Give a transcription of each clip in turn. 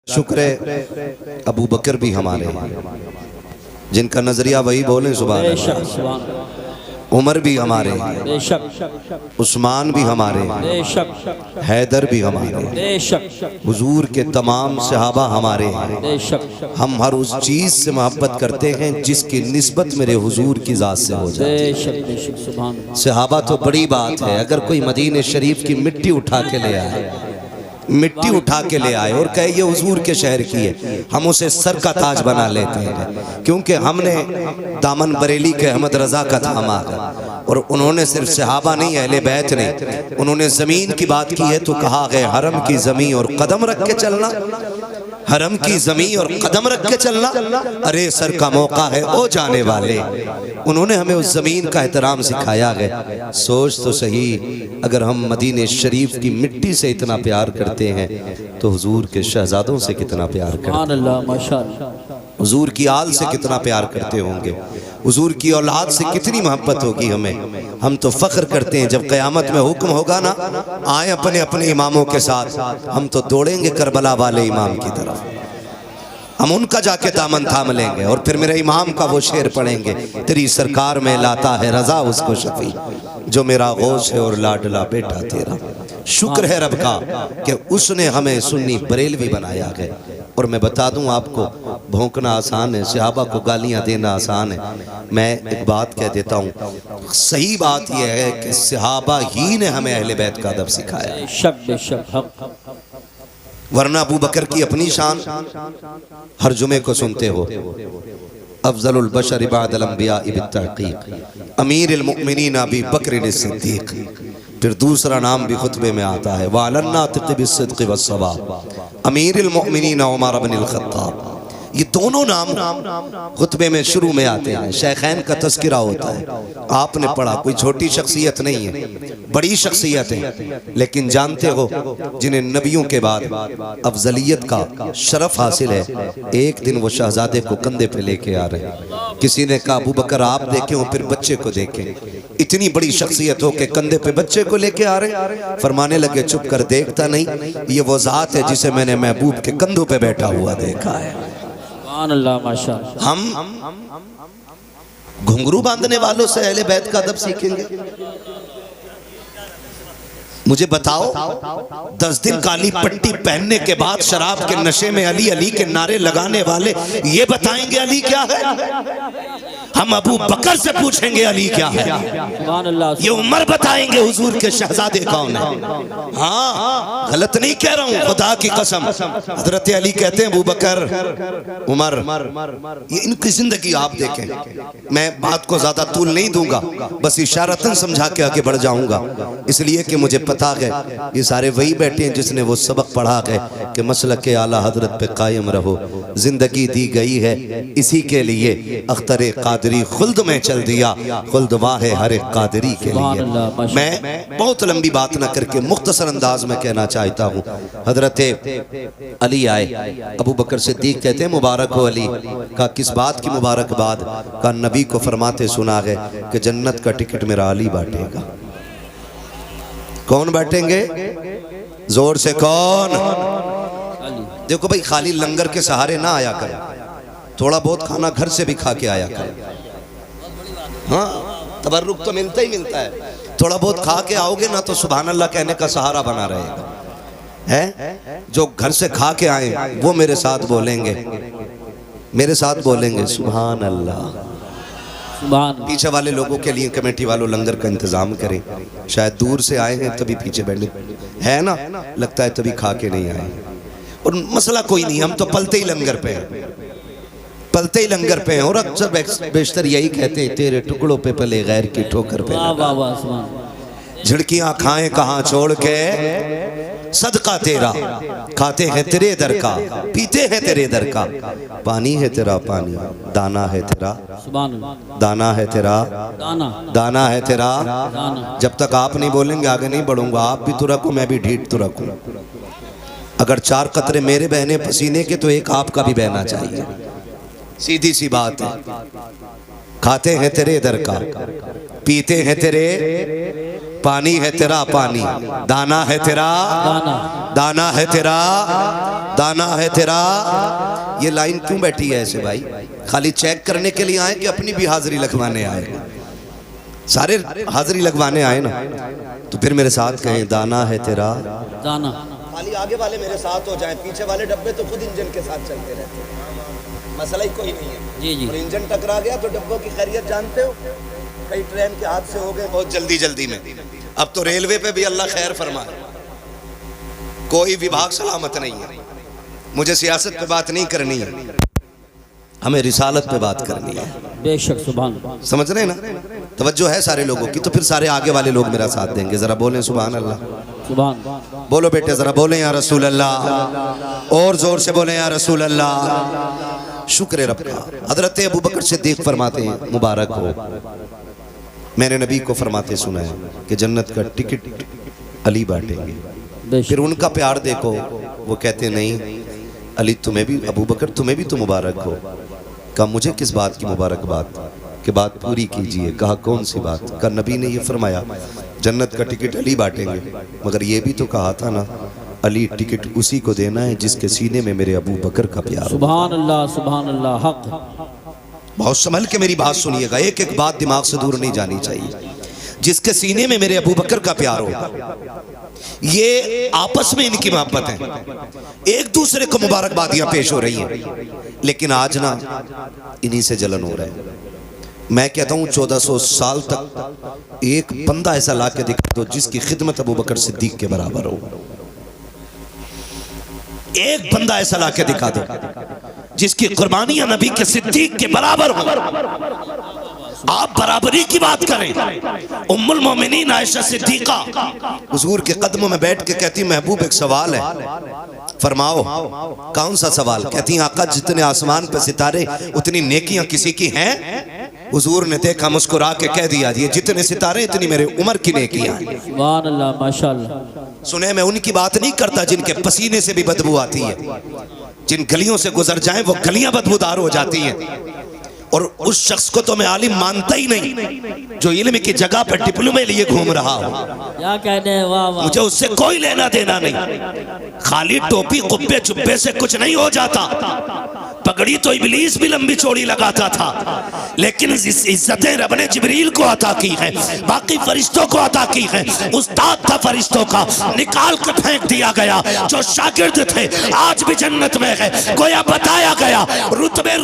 شکر ہے ابو بکر بھی ہمارے ہیں، جن کا نظریہ وہی بولیں سبحان اللہ۔ عمر بھی ہمارے ہیں، عثمان بھی ہمارے ہیں، حیدر بھی ہمارے ہیں، حضور کے تمام صحابہ ہمارے ہیں۔ ہم ہر اس چیز سے محبت کرتے ہیں جس کی نسبت میرے حضور کی ذات سے ہو جاتی ہے۔ صحابہ تو بڑی بات ہے، اگر کوئی مدینہ شریف کی مٹی اٹھا کے لے آئے اور کہے یہ حضور کے شہر کی ہے، ہم اسے سر کا تاج بنا لیتے ہیں، کیونکہ ہم نے دامن بریلی کے احمد رضا کا تھاما ہے، اور انہوں نے صرف صحابہ نہیں، اہل بیت نہیں، انہوں نے زمین کی بات کی ہے تو کہا گئے حرم کی زمین اور قدم رکھ کے چلنا، حرم کی زمین اور قدم رکھ کے چلنا، ارے سر کا موقع ہے او جانے والے۔ انہوں نے ہمیں اس زمین کا احترام سکھایا گیا۔ سوچ تو صحیح، اگر ہم مدینہ شریف کی مٹی سے اتنا پیار کرتے ہیں تو حضور کے شہزادوں سے کتنا پیار کرتے ہیں، حضور کی آل سے کتنا پیار کرتے ہوں گے، حضور کی اولاد سے کتنی محبت ہوگی ہمیں۔ ہم تو فخر کرتے ہیں جب قیامت میں حکم ہوگا نا، آئیں اپنے اپنے اماموں کے ساتھ، ہم تو دوڑیں گے کربلا والے امام کی طرف، ہم ان کا جا کے دامن تھام لیں گے اور پھر میرے امام کا وہ شعر پڑھیں گے، تیری سرکار میں لاتا ہے رضا اس کو شفیع، جو میرا غوث ہے اور لاڈلا بیٹا تیرا۔ شکر ہے رب کا کہ اس نے ہمیں سنی بریلوی بنایا گیا۔ اور میں بتا دوں آپ کو، بھونکنا آسان ہے، صحابہ کو گالیاں دینا آسان ہے، میں ایک بات کہہ دیتا ہوں، صحیح بات یہ ہے کہ صحابہ ہی نے ہمیں اہل بیت کا ادب سکھایا ہے، ورنہ ابو بکر کی اپنی شان ہر جمعے کو سنتے ہو، افضل البشر بعد الانبیاء بالتحقیق، امیر المؤمنین ابی بکر الصدیق، پھر دوسرا نام بھی خطبے میں آتا ہے وَعَلَى النَّاطِقِ بِالصِّدْقِ وَالصَّوَابِ، امیر المؤمنین عمر بن الخطاب۔ یہ دونوں نام خطبے میں شروع میں آتے ہیں، شیخین کا تذکرہ ہوتا ہے، آپ نے پڑھا، کوئی چھوٹی شخصیت نہیں ہے، بڑی شخصیت ہے، لیکن جانتے ہو جنہیں نبیوں کے بعد افضلیت کا شرف حاصل ہے، ایک دن وہ شہزادے کو کندھے پہ لے کے آ رہے ہیں، کسی نے کہا ابو بکر آپ دیکھیں اور پھر بچے کو دیکھیں، اتنی بڑی شخصیت ہو کہ کندھے پہ بچے کو لے کے آ رہے ہیں، فرمانے لگے چپ کر دیکھتا نہیں، یہ وہ ذات ہے جسے میں نے محبوب کے کندھوں پہ بیٹھا ہوا دیکھا ہے۔ ہم گھنگرو باندھنے والوں سے اہل بیت کا ادب سیکھیں گے؟ مجھے بتاؤ، 10 دن کالی پٹی پہننے کے بعد شراب کے نشے میں علی علی کے نعرے لگانے والے یہ بتائیں گے علی کیا ہے؟ ہم ابو بکر سے پوچھیں گے علی کیا ہے؟ یہ عمر بتائیں گے حضور کے شہزادے کون ہیں؟ ہاں غلط نہیں کہہ رہا ہوں، خدا کی قسم، حضرت علی کہتے ہیں ابو بکر عمر، یہ ان کی زندگی آپ دیکھیں، میں بات کو زیادہ طول نہیں دوں گا، بس اشارتاً سمجھا کے آگے بڑھ جاؤں گا، اس لیے کہ مجھے پتا ہے یہ سارے وہی بیٹھے ہیں جس نے وہ سبق پڑھا ہے کہ مسلک اعلیٰ حضرت پہ قائم رہو، زندگی دی گئی ہے اسی کے لیے، اختر قادری خلد میں چل دیا، خلد واہ ہر قادری کے لیے۔ میں بہت لمبی بات نہ کر کے مختصر انداز میں کہنا چاہتا ہوں، حضرت علی آئے، ابو بکر صدیق کہتے ہیں مبارک ہو علی، کہا کس بات کی مبارک بات؟ کہا نبی کو فرماتے سنا ہے کہ جنت کا ٹکٹ میرا علی بانٹے گا۔ کون بیٹھیں گے؟ زور سے کون؟ دیکھو بھائی خالی لنگر کے سہارے نہ آیا کر، تھوڑا بہت کھانا گھر سے بھی کھا کے آیا کر، ہاں تبرک تو ملتا ہی ملتا ہے، تھوڑا بہت کھا کے آؤ گے نا تو سبحان اللہ کہنے کا سہارا بنا رہے گا ہے۔ جو گھر سے کھا کے آئیں وہ میرے ساتھ بولیں گے، میرے ساتھ بولیں گے سبحان اللہ۔ پیچھے والے لوگوں کے لیے کمیٹی والوں لنگر کا انتظام کریں، شاید دور سے آئے ہیں تبھی پیچھے بیٹھے ہے نا، لگتا ہے تبھی کھا کے نہیں آئے، اور مسئلہ کوئی نہیں، ہم تو پلتے ہی لنگر پہ ہیں، پلتے ہی لنگر پہ ہیں، اور اکثر بیشتر یہی کہتے ہیں تیرے ٹکڑوں پہ پلے غیر کی ٹھوکر پہ لگا، جھڑکیاں کھائیں کہاں چھوڑ کے صدقہ تیرا، کھاتے ہیں تیرے در کا، پیتے ہیں تیرے در کا، پانی ہے تیرا پانی، دانا ہے تیرا، دانا ہے تیرا، دانا ہے تیرا۔ جب تک آپ نہیں بولیں گے آگے نہیں بڑھوں گا، آپ بھی تو رکھو میں بھی ڈھیٹ تو رکھوں، اگر 4 قطرے میرے بہنے پسینے کے تو ایک آپ کا بھی بہنا چاہیے، سیدھی سی بات ہے۔ کھاتے ہیں تیرے در کا، پیتے ہیں تیرے پانی ہے تیرا پانی، دانا ہے تیرا دانا ہے تیرا دانا ہے تیرا. یہ لائن کیوں بیٹھی ہے ایسے بھائی؟ خالی چیک کرنے کے لیے آئے کہ اپنی بھی حاضری لگوانے آئے؟ سارے حاضری لگوانے آئے نا. تو پھر میرے ساتھ کہیں دانا ہے تیرا دانا. خالی آگے والے میرے ساتھ ہو جائیں، پیچھے والے ڈبے تو خود انجن کے ساتھ چلتے رہتے ہیں، مسئلہ ہی کوئی نہیں ہے. جی جی. اور انجن ٹکرا گیا تو ڈبوں کی خیریت جانتے ہو؟ کئی ٹرین کے حادثے ہو گئے بہت جلدی میں. اب تو ریلوے پہ بھی اللہ خیر فرمائے، کوئی وبھاگ سلامت نہیں ہے. مجھے سیاست پہ بات نہیں کرنی ہے، ہمیں رسالت پہ بات کرنی ہے. بے شک. سبحان. سمجھ رہے ہیں نا؟ توجہ ہے سارے لوگوں کی. تو پھر سارے آگے والے لوگ میرا ساتھ دیں گے. ذرا بولیں سبحان اللہ. سبحان. بولو بیٹے ذرا بولیں یا رسول اللہ، اور زور سے بولیں یا رسول اللہ. شکر رب کا. حضرت ابو بکر صدیق فرماتے ہیں مبارک ہو، میں نے نبی کو فرماتے سنا ہے کہ جنت کا ٹکٹ علی بانٹیں گے. پھر ان کا پیار دیکھو، وہ کہتے نہیں علی تمہیں بھی، ابو بکر تمہیں بھی تو مبارک ہو. کہا مجھے کس بات کی مبارکباد؟ کہ بات پوری کیجئے. کہا کون سی بات؟ کہا نبی نے یہ فرمایا جنت کا ٹکٹ علی بانٹیں گے، مگر یہ بھی تو کہا تھا نا علی ٹکٹ اسی کو دینا ہے جس کے سینے میں میرے ابو بکر کا پیار ہو. سبحان اللہ. سبحان اللہ. حق. بہت سنبھل کے میری بات سنیے گا، ایک ایک بات دماغ سے دور نہیں جانی چاہیے. جس کے سینے میں میرے ابو بکر کا پیار ہو، یہ آپس میں ان کی محبت ہے، ایک دوسرے کو مبارکبادیاں پیش ہو رہی ہیں. لیکن آج نا انہی سے جلن ہو رہا ہے. میں کہتا ہوں 1400 سال تک ایک بندہ ایسا لا کے دکھا دو جس کی خدمت ابو بکر صدیق کے برابر ہو. ایک بندہ ایسا لا کے دکھا دو جس کی قربانیاں نبی کے صدیق کے برابر ہو. آپ برابری کی بات کریں. ام المومنین عائشہ صدیقہ حضور کے قدموں میں بیٹھ کے کہتی محبوب ایک سوال ہے، فرماؤ. کون سا سوال؟ کہتی ہیں آقا جتنے آسمان پہ ستارے اتنی نیکیاں کسی کی ہیں؟ حضور نے دیکھا مسکرا کے کہہ دیا یہ جتنے ستارے اتنی میرے عمر کی نیکیاں ہیں. سبحان اللہ. ماشاءاللہ. سنیں میں ان کی بات نہیں کرتا جن کے پسینے سے بھی بدبو آتی ہے، جن گلیوں سے گزر جائیں وہ گلیاں بدبودار ہو جاتی ہیں. اور اس شخص کو تو میں عالم مانتا ہی نہیں جو علم کی جگہ پر ڈپلومے لیے گھوم رہا ہو. کیا کہنے ہیں؟ واہ واہ. مجھے اس سے کوئی لینا دینا نہیں. خالی ٹوپی قبے چبے سے کچھ نہیں ہو جاتا. پگڑی تو ابلیس بھی لمبی چوڑی لگاتا تھا، لیکن عزتیں رب نے جبریل کو عطا کی ہیں، باقی فرشتوں کو عطا کی ہیں. استاد تھا فرشتوں کا، نکال کے پھینک دیا گیا. جو شاگرد تھے آج بھی جنت میں ہے. گویا بتایا گیا رتبے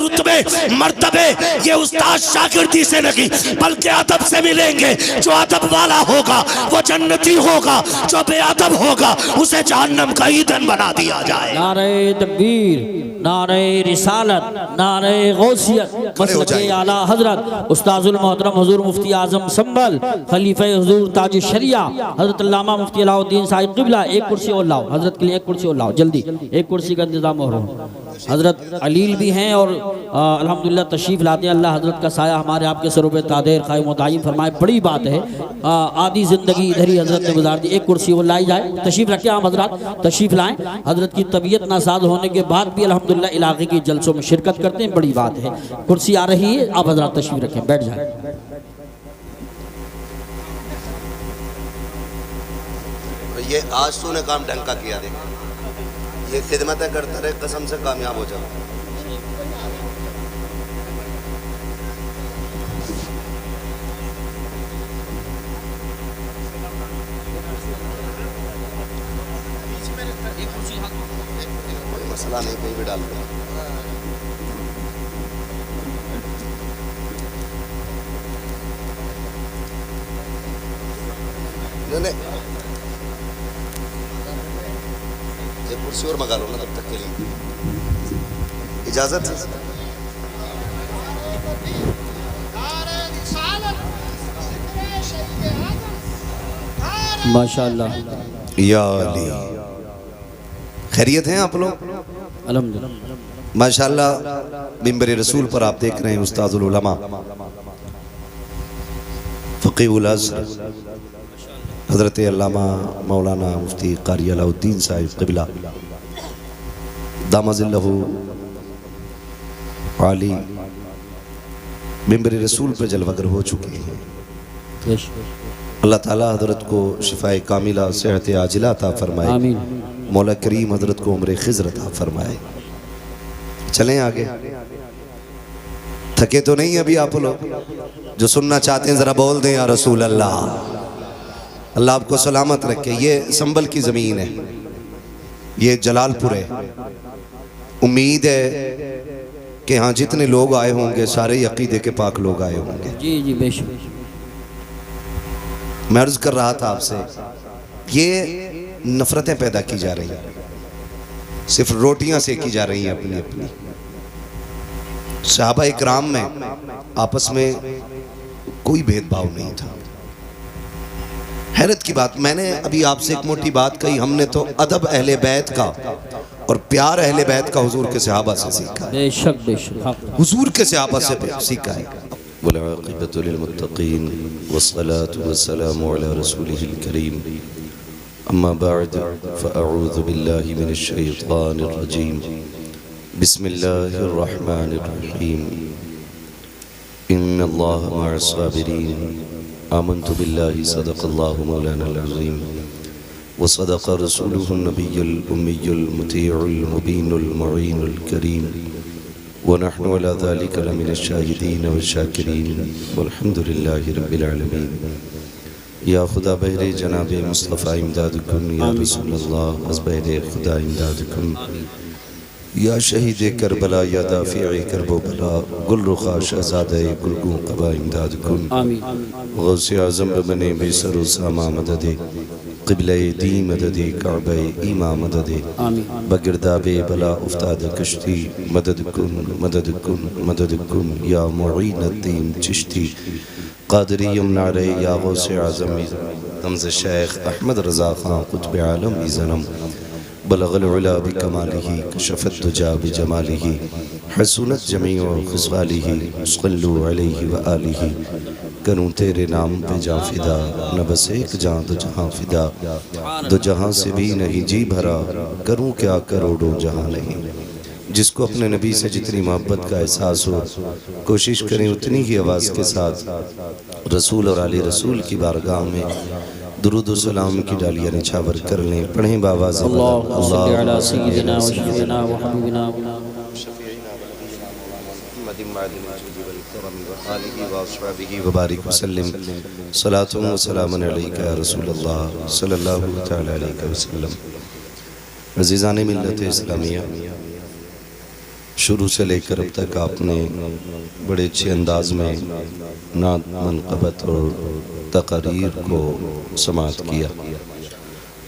مرتبے یہ استاد شاگردی سے نہیں بلکہ ادب سے ملیں گے. جو ادب والا ہوگا وہ جنتی ہوگا، جو بے ادب ہوگا اسے جہنم کا ایندھن بنا دیا جائے. نعرہ تکبیر، نعرہ رسالت، نعرہ غوثیت. مسلک اعلیٰ حضرت استاذ المحترم حضور مفتی اعظم سنبھل، خلیفہ حضور تاج شریعہ حضرت علامہ مفتی علاء الدین صاحب قبلہ. ایک کرسی اور لاؤ حضرت کے لیے، ایک کرسی اور لاؤ جلدی. ایک کرسی کا انتظام ہو رہا. حضرت علیل بھی ہیں اور الحمدللہ تشریف لاتے ہیں. اللہ حضرت کا سایہ ہمارے آپ کے سروں پہ تادیر قائم و دائم فرمائے. بڑی بات ہے، آدھی زندگی ادھر ہی حضرت نے گزار دی. ایک کرسی وہ لائی جائے. تشریف رکھیں آپ حضرات، تشریف لائیں. حضرت کی طبیعت ناساز ہونے کے بعد بھی الحمدللہ علاقے کی جلسوں میں شرکت کرتے ہیں. بڑی بات ہے. کرسی آ رہی ہے، آپ حضرات تشریف رکھیں، بیٹھ جائیں. یہ آج تو نے کام ڈھنگ کا کیا، دیکھیں یہ خدمتیں کرتا رہے، قسم سے کامیاب ہو جاؤ. کوئی مسئلہ نہیں، کہیں بھی ڈال دیں. یہ کرسی اور منگا لو نا تب تک کے لیے. اجازت ہے. ماشاءاللہ. یا علی. خیریت ہیں آپ لوگ؟ الحمدللہ. ماشاءاللہ. منبر رسول پر آپ دیکھ رہے ہیں استاذ العلماء فقیہ الازہر حضرت علامہ مولانا مفتی قاری علاء الدین صاحب قبلہ دام ظلہ عالی منبر رسول پر جلوگر ہو چکے ہیں. اللہ تعالیٰ حضرت کو شفاء کاملہ صحت عاجلہ عطا فرمائے، آمین۔ مولا کریم حضرت کو عمر خضر عطا فرمائے۔ چلیں آگے، تھکے تو نہیں ابھی آپ لوگ؟ جو سننا چاہتے ہیں ذرا بول دیں یا رسول اللہ۔ اللہ آپ کو سلامت رکھے۔ یہ سنبل کی زمین ہے، یہ جلال پور ہے۔ امید ہے کہ ہاں جتنے لوگ آئے ہوں گے سارے عقیدے کے پاک لوگ آئے ہوں گے۔ جی جی بے شک۔ میں عرض کر رہا تھا آپ سے، یہ نفرتیں پیدا کی جا رہی ہیں، صرف روٹیاں سے کی جا رہی ہیں اپنی اپنی۔ صحابہ اکرام میں آپس میں کوئی بھید بھاؤ نہیں تھا۔ حیرت کی بات، میں نے ابھی آپ سے ایک موٹی بات کہی، ہم نے تو ادب اہل بیت کا اور پیار اہل بیت کا حضور کے صحابہ سے سیکھا ہے، بے شک بے شک۔ حضور کے صحابہ سے سیکھا ہے۔ والعاقبۃ للمتقین والصلاة والسلام علی رسولہ الکریم، اما بعد فاعوذ باللہ من الشیطان الرجیم، بسم اللہ الرحمن الرحیم، ان اللہ مع الصابرین، آمنت باللہ صدق اللہ مولانا العظیم، وصدق رسوله النبی الأمی المطیع المبین المعین الکریم، ونحن على ذلك لمن الشاہدین والشاکرین، والحمد للہ رب العالمین۔ یا خدا بہر جناب مصطفیٰ امداد کن، یا رسول اللہ از بہر خدا امداد کن، یا شہید کربلا، یا دافع کرب و بلا، گل رخا شہزادہ گلگوں قبا امداد کن۔ غوث اعظم بنے بے سر و ساما مدد، قبلہ دی مدد، کعبہ ایما مدد، بگرداب بلا افتاد کشتی، مدد کن مدد کن مدد کن، یا معین الدین چشتی، قادری یمنا رے، یا غوث اعظم حمز شیخ احمد رضا خان قطب عالم ازنم، بلغ العلا بکمالہ، کشف الدجا بجمالہ، حسنت جمیع خصالہ، صلو علیہ وآلہ، کروں تیرے نام پہ جاں فدا، نہ بس ایک جاں دو جہاں فدا، دو جہاں سے بھی نہیں جی بھرا، کروں کیا کروڑوں جہاں نہیں۔ جس کو اپنے نبی سے جتنی محبت کا احساس ہو، کوشش کریں اتنی ہی آواز کے ساتھ رسول اور آل رسول کی بارگاہ میں درود و سلام کی ڈالیاں نچھاور کر لیں۔ پڑھیں باواز اللہم صلی علی سیدنا و شفیعنا و حبیبنا وبارک وسلم، صلاۃ و سلام علیکہ یا رسول اللہ صلی اللہ تعالی علیہ وسلم۔ عزیزان ملت اسلامیہ، شروع سے لے کر اب تک آپ نے بڑے اچھے انداز میں نعت منقبت اور تقاریر کو سماعت کیا۔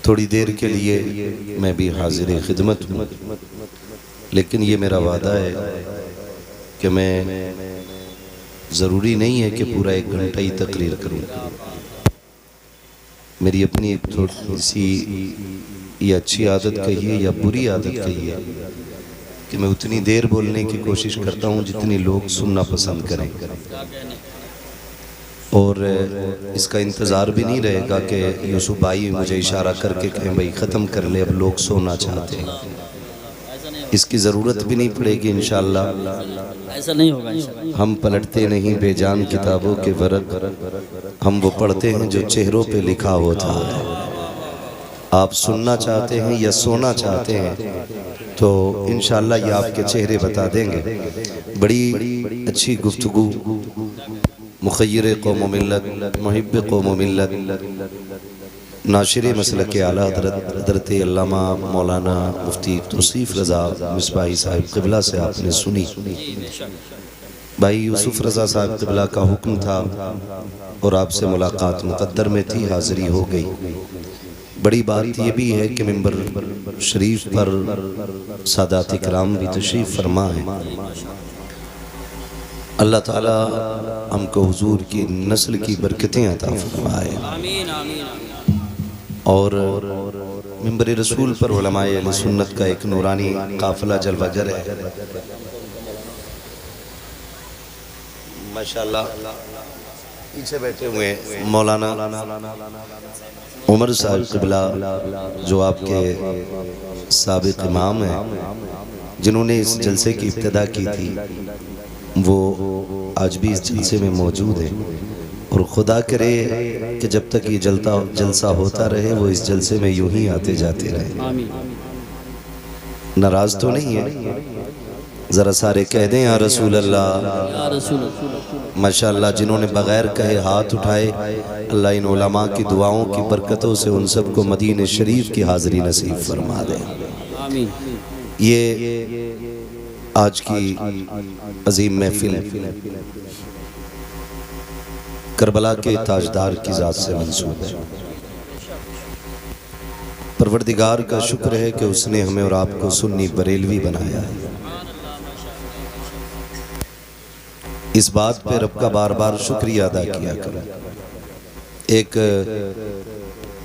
تھوڑی دیر کے لیے میں بھی حاضر خدمت ہوں، لیکن یہ میرا وعدہ ہے کہ میں ضروری نہیں ہے کہ پورا 1 گھنٹہ ہی تقریر کروں۔ میری اپنی ایک تھوڑی سی یہ اچھی عادت کہیے یا بری عادت کہیے کہ میں اتنی دیر بولنے کی کوشش کرتا ہوں جتنی لوگ سننا پسند کریں، اور اس کا انتظار بھی نہیں رہے گا کہ یوسف بھائی مجھے اشارہ کر کے کہیں بھائی ختم کر لے، اب لوگ سونا چاہتے ہیں۔ اس کی ضرورت بھی نہیں پڑے گی انشاءاللہ۔ ایسا نہیں ہوگا انشاءاللہ۔ ہم پلٹتے نہیں بے جان کتابوں کے ورق، ہم وہ پڑھتے ہیں جو چہروں پہ لکھا ہوتا ہے۔ آپ سننا چاہتے ہیں یا سونا چاہتے ہیں تو انشاءاللہ یہ آپ کے چہرے بتا دیں گے۔ بڑی اچھی گفتگو، مخیر قوم و ملت، محب قوم و ملت، ناشر مسلک اعلیٰ حضرت علامہ مولانا مفتی توصیف رضا مصباحی صاحب قبلہ سے آپ نے سنی۔ بھائی یوسف رضا صاحب قبلہ کا حکم تھا اور آپ سے ملاقات مقدر میں تھی، حاضری ہو گئی۔ بڑی بات یہ بھی ہے کہ منبر شریف پر سادات اکرام بھی تشریف فرما ہے۔ اللہ تعالی ہم کو حضور کی نسل کی برکتیں عطا فرمائے، اور منبر رسول پر علماء اہل سنت کا ایک نورانی قافلہ جلوہ گر ہے۔ ماشاءاللہ پیچھے بیٹھے ہوئے مولانا عمر صاحب قبلہ جو آپ کے سابق امام ہیں، جنہوں نے اس جلسے کی ابتدا کی تھی، وہ آج بھی اس جلسے میں موجود ہیں، اور خدا کرے کہ جب تک یہ جلسہ ہوتا رہے وہ اس جلسے میں یوں ہی آتے جاتے رہے. آمین. ناراض تو نہیں ہے؟ ذرا سارے کہہ دیں یا رسول اللہ. یا رسول اللہ. ماشاءاللہ جنہوں نے بغیر کہے ہاتھ اٹھائے، اللہ ان علماء کی دعاؤں کی برکتوں سے ان سب کو مدینہ شریف کی حاضری نصیب فرما دے. آمین. یہ آج کی عظیم محفل کربلا کے تاجدار کی ذات سے منسوب ہے. پروردگار کا شکر ہے کہ اس نے ہمیں اور آپ کو سنی بریلوی بنایا ہے. اس بات پہ رب کا بار بار شکریہ ادا کیا کرو. ایک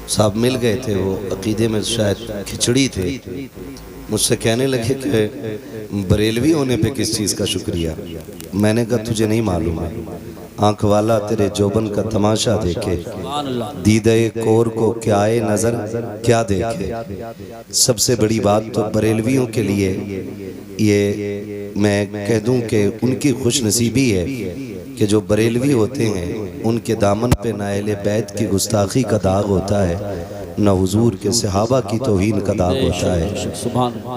صاحب مل گئے تھے، وہ عقیدے میں شاید کھچڑی تھے، مجھ سے کہنے لگے کہ بریلوی ہونے پہ کس چیز کا شکریہ. میں نے کہا تجھے نہیں معلوم ہے، آنکھ والا تیرے جوبن کا تماشا دیکھے، دیدہ کور کو کیا نظر کیا دیکھے. سب سے بڑی بات تو بریلویوں کے لیے یہ میں کہہ دوں کہ ان کی خوش نصیبی ہے کہ جو بریلوی ہوتے ہیں ان کے دامن پہ نہ اہل بیت کی گستاخی کا داغ ہوتا ہے، نہ حضور کے صحابہ کی توہین کا داغ ہوتا ہے.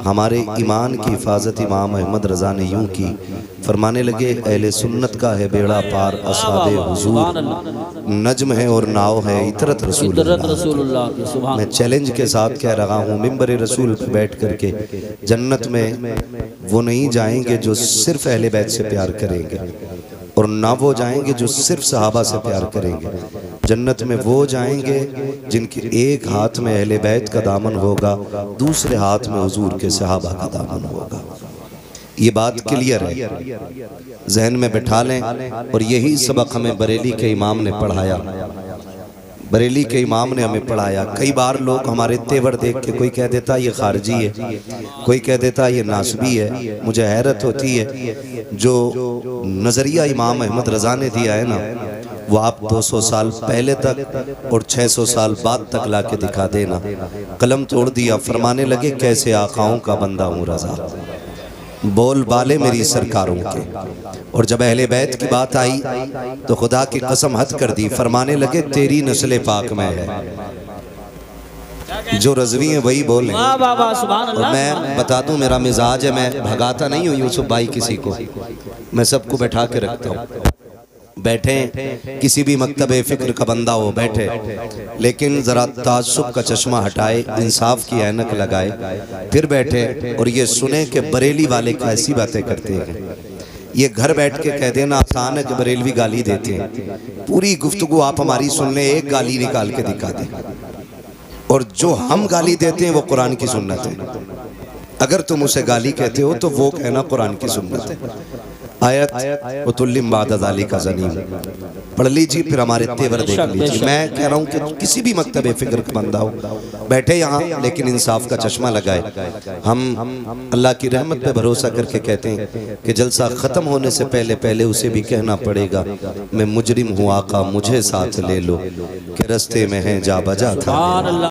ہمارے ایمان کی حفاظت امام احمد رضا نے یوں کی، فرمانے لگے اہل سنت کا ہے بیڑا پار اصحاب حضور، نجم ہے اور ناؤ ہے عطرت رسول اللہ. میں چیلنج کے ساتھ کہہ رہا ہوں، ممبر رسول پہ بیٹھ کر کے جنت میں وہ نہیں جائیں گے جو صرف اہل بیت سے پیار کریں گے، اور نہ وہ جائیں گے جو صرف صحابہ سے پیار کریں گے. جنت میں وہ جائیں گے جن کے ایک ہاتھ میں اہل بیت کا دامن ہوگا، دوسرے ہاتھ میں حضور کے صحابہ کا دامن ہوگا. یہ بات کلیئر ہے، ذہن میں بٹھا لیں. اور یہی سبق ہمیں بریلی کے امام نے پڑھایا. بریلی کے امام نے ہمیں پڑھایا. کئی بار لوگ ہمارے تیور دیکھ کے کوئی کہہ دیتا یہ خارجی ہے، کوئی کہہ دیتا یہ ناسبی ہے. مجھے حیرت ہوتی ہے جو نظریہ امام احمد رضا نے دیا ہے نا، وہ آپ 200 سال پہلے تک اور 600 سال بعد تک لا کے دکھا دینا. قلم توڑ دیا، فرمانے لگے کیسے آقاؤں کا بندہ ہوں رضا، بول بالے میری سرکاروں کے. اور جب اہل بیت کی بات آئی تو خدا کی قسم حد کر دی، فرمانے لگے تیری نسل پاک میں ہے، جو رضوی ہیں وہی بولیں. اور میں بتا دوں میرا مزاج ہے، میں بھگاتا نہیں ہوں یوسف بھائی کسی کو، میں سب کو بیٹھا کے رکھتا ہوں. بیٹھیں، کسی بھی مکتب فکر کا بندہ ہو بیٹھے، لیکن ذرا تعصب کا چشمہ ہٹائے، انصاف کی اینک لگائے، پھر بیٹھے اور یہ سنیں کہ بریلی والے ایسی باتیں کرتے ہیں. یہ گھر بیٹھ کے کہہ دینا آسان ہے کہ بریلوی گالی دیتے ہیں. پوری گفتگو آپ ہماری سن لیں، ایک گالی نکال کے دکھا دیں. اور جو ہم گالی دیتے ہیں وہ قرآن کی سنت ہے. اگر تم اسے گالی کہتے ہو تو وہ کہنا قرآن کی سنت ہے. آیت وَتُلِّمْ بَعْدَ ذَلِكَ زَنِيمٌ پڑھ لیجیے، پھر ہمارے تیور دیکھ لیجیے. میں کہہ رہا ہوں کہ کسی بھی مکتب فکر کا بندہ ہو بیٹھے یہاں، لیکن انصاف کا چشمہ لگائے. ہم اللہ کی رحمت پہ بھروسہ کر کے کہتے ہیں کہ جلسہ ختم ہونے سے پہلے اسے بھی کہنا پڑے گا میں مجرم ہوں آقا مجھے ساتھ لے لو، کہ رستے میں ہیں جا بجا تھا.